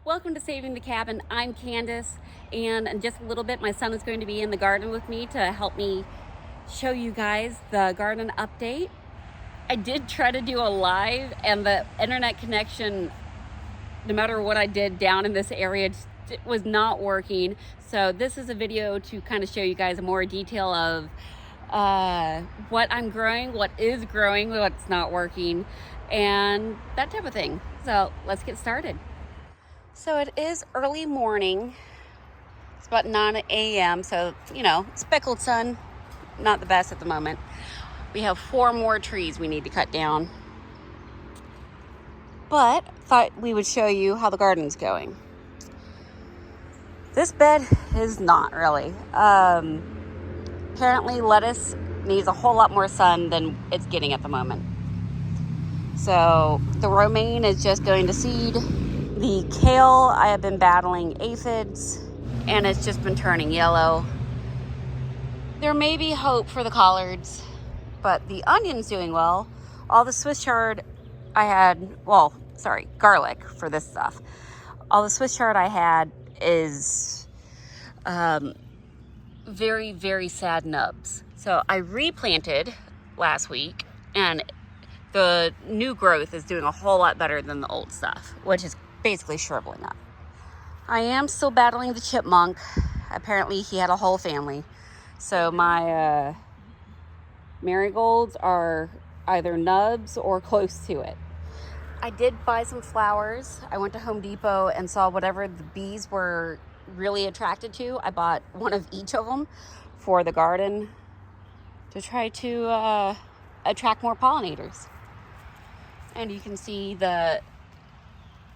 Welcome to Saving the Cabin. I'm Candace, and in just a little bit my son is going to be in the garden with me to help me show you guys the garden update. I did try to do a live, and the internet connection, no matter what I did down in this area, just was not working. So this is a video to kind of show you guys more detail of what I'm growing, what is growing, what's not working, and that type of thing. So let's get started. So it is early morning. It's about 9 a.m. So, speckled sun, not the best at the moment. We have 4 more trees we need to cut down. But thought we would show you how the garden's going. This bed is not really. Apparently lettuce needs a whole lot more sun than it's getting at the moment. So the romaine is just going to seed. The kale, I have been battling aphids, and it's just been turning yellow. There may be hope for the collards, but the onion's doing well. All the Swiss chard I had, garlic for this stuff. All the Swiss chard I had is very, very sad nubs. So I replanted last week, and the new growth is doing a whole lot better than the old stuff, which is basically shriveling up. I am still battling the chipmunk. Apparently he had a whole family. So my marigolds are either nubs or close to it. I did buy some flowers. I went to Home Depot and saw whatever the bees were really attracted to. I bought one of each of them for the garden to try to attract more pollinators. And you can see the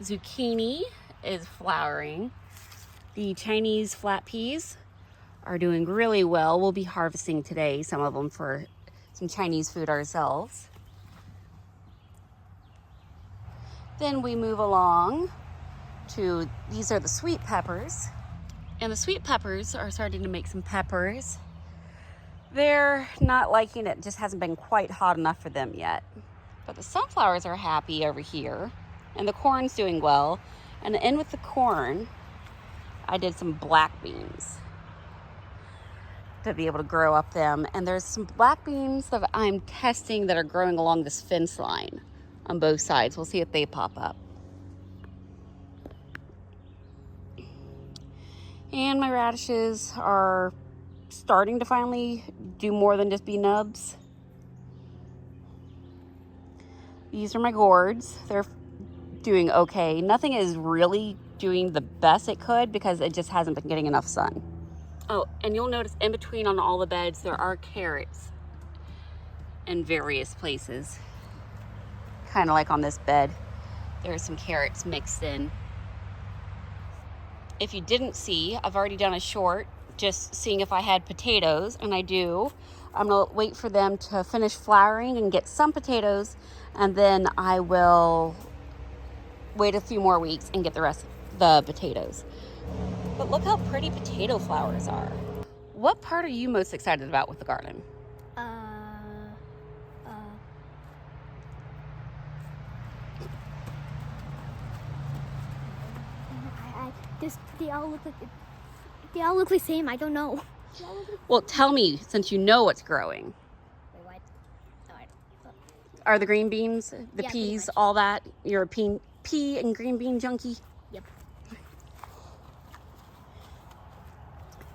zucchini is flowering. The Chinese flat peas are doing really well. We'll be harvesting today some of them for some Chinese food ourselves. Then we move along to, these are the sweet peppers. And the sweet peppers are starting to make some peppers. They're not liking it, just hasn't been quite hot enough for them yet. But the sunflowers are happy over here. And the corn's doing well. And in with the corn, I did some black beans to be able to grow up them. And there's some black beans that I'm testing that are growing along this fence line on both sides. We'll see if they pop up. And my radishes are starting to finally do more than just be nubs. These are my gourds. They're doing okay. Nothing is really doing the best it could because it just hasn't been getting enough sun. Oh, and you'll notice in between on all the beds there are carrots in various places. Kind of like on this bed, there are some carrots mixed in. If you didn't see, I've already done a short just seeing if I had potatoes, and I do. I'm gonna wait for them to finish flowering and get some potatoes, and then I will wait a few more weeks and get the rest of the potatoes. But look how pretty potato flowers are. What part are you most excited about with the garden? They all look the same. I don't know. Well, tell me, since you know what's growing. Wait, what? Are the green beans, the Yeah, peas, all that? You're a pea and green bean junkie? Yep.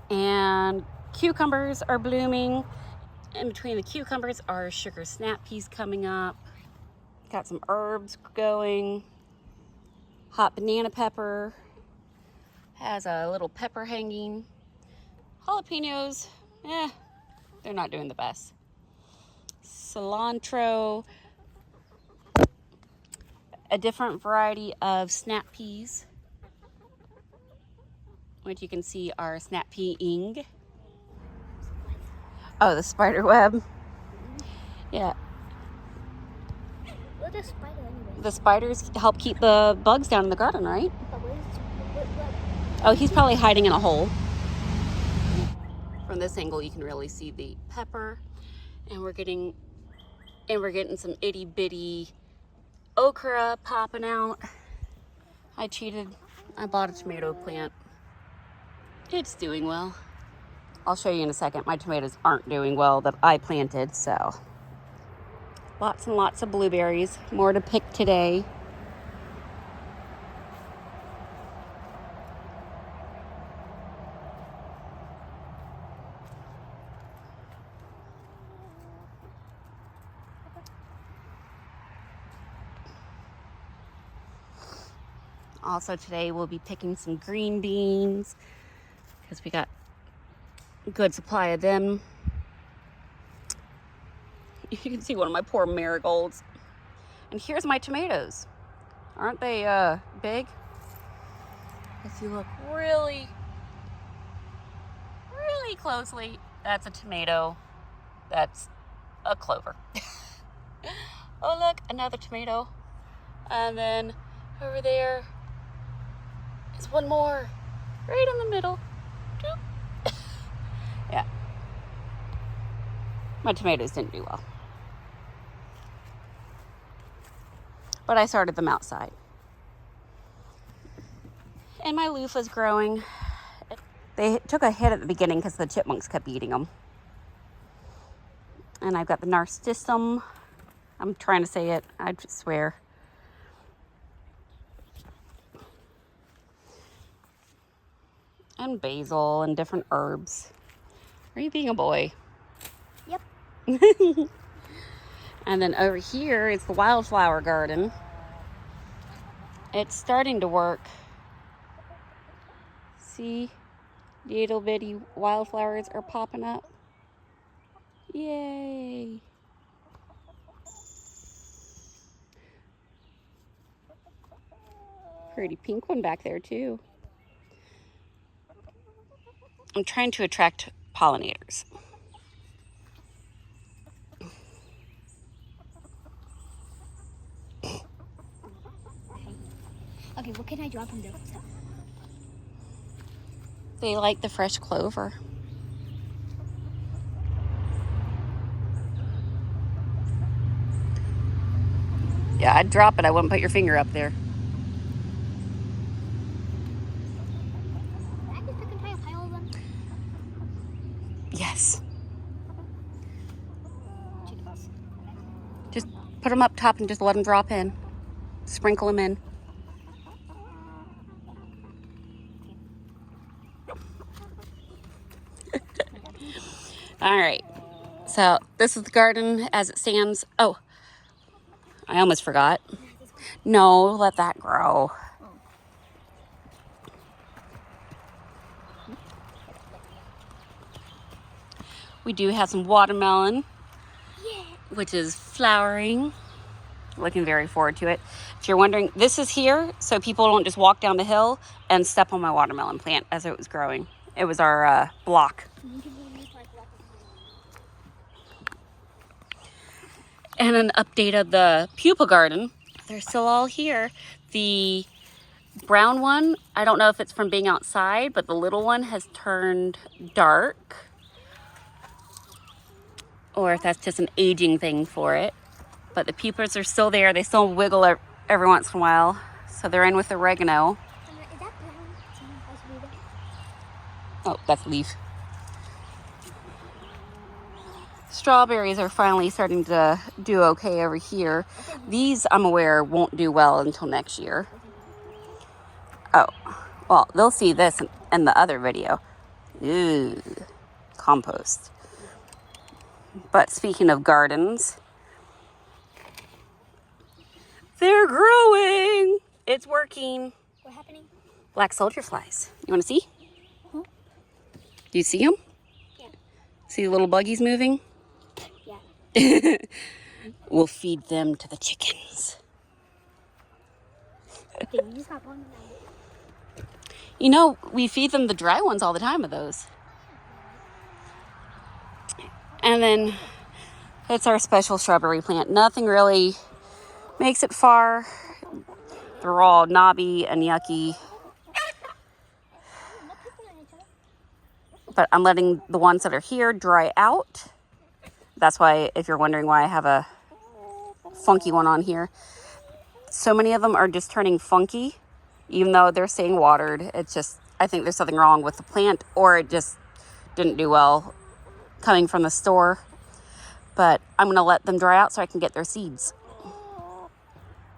And cucumbers are blooming. In between the cucumbers are sugar snap peas coming up. Got some herbs going. Hot banana pepper. Has a little pepper hanging. Jalapenos, they're not doing the best. Cilantro. A different variety of snap peas, which you can see are snap pea-ing. Oh, the spider web. Yeah. What's a spider anyway? The spiders help keep the bugs down in the garden, right? But what? Oh, he's probably hiding in a hole. From this angle, you can really see the pepper, and we're getting some itty bitty okra popping out. I cheated I bought a tomato plant. It's doing well. I'll show you in a second. My tomatoes aren't doing well that I planted, so. Lots and lots of blueberries. More to pick today. Also today we'll be picking some green beans because we got a good supply of them. You can see one of my poor marigolds. And here's my tomatoes. Aren't they big? If you look really closely, that's a tomato. That's a clover. Oh look, another tomato. And then over there is one more, right in the middle. Yeah. My tomatoes didn't do well. But I started them outside. And my loofah's growing. They took a hit at the beginning because the chipmunks kept eating them. And I've got the narcissistum. I'm trying to say it, I just swear. And basil and different herbs. Are you being a boy? Yep. And then over here is the wildflower garden. It's starting to work. See, little bitty wildflowers are popping up. Yay! Pretty pink one back there too. I'm trying to attract pollinators. Okay, what can I drop in there? They like the fresh clover. Yeah, I'd drop it. I wouldn't put your finger up there. Can I just pick entire pile of them? Yes. Chickens. Just put them up top and just let them drop in. Sprinkle them in. All right. So this is the garden as it stands. Oh, I almost forgot. No, let that grow. We do have some watermelon, which is flowering. Looking very forward to it. If you're wondering, this is here so people don't just walk down the hill and step on my watermelon plant as it was growing. It was our block. And an update of the pupa garden. They're still all here. The brown one, I don't know if it's from being outside, but the little one has turned dark. Or if that's just an aging thing for it. But the pupas are still there. They still wiggle every once in a while. So they're in with oregano. Is that brown? Oh, that's leaf. Strawberries are finally starting to do okay over here. These, I'm aware, won't do well until next year. Oh, well, they'll see this in the other video. Ooh, compost. But speaking of gardens, they're growing. It's working. What's happening? Black soldier flies. You want to see? Huh? Do you see them? Yeah. See the little buggies moving? Yeah. We'll feed them to the chickens. Okay, you just got one. You know, we feed them the dry ones all the time of those. And then it's our special shrubbery plant. Nothing really makes it far. They're all knobby and yucky. But I'm letting the ones that are here dry out. That's why, if you're wondering why I have a funky one on here. So many of them are just turning funky even though they're staying watered. It's just, I think there's something wrong with the plant, or it just didn't do well coming from the store. But I'm gonna let them dry out so I can get their seeds.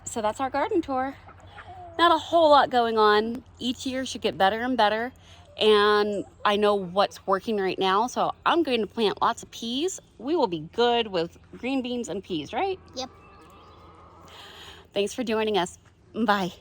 So that's our garden tour. Not a whole lot going on. Each year should get better and better. And I know what's working right now, so I'm going to plant lots of peas. We will be good with green beans and peas, right? Yep. Thanks for joining us. Bye.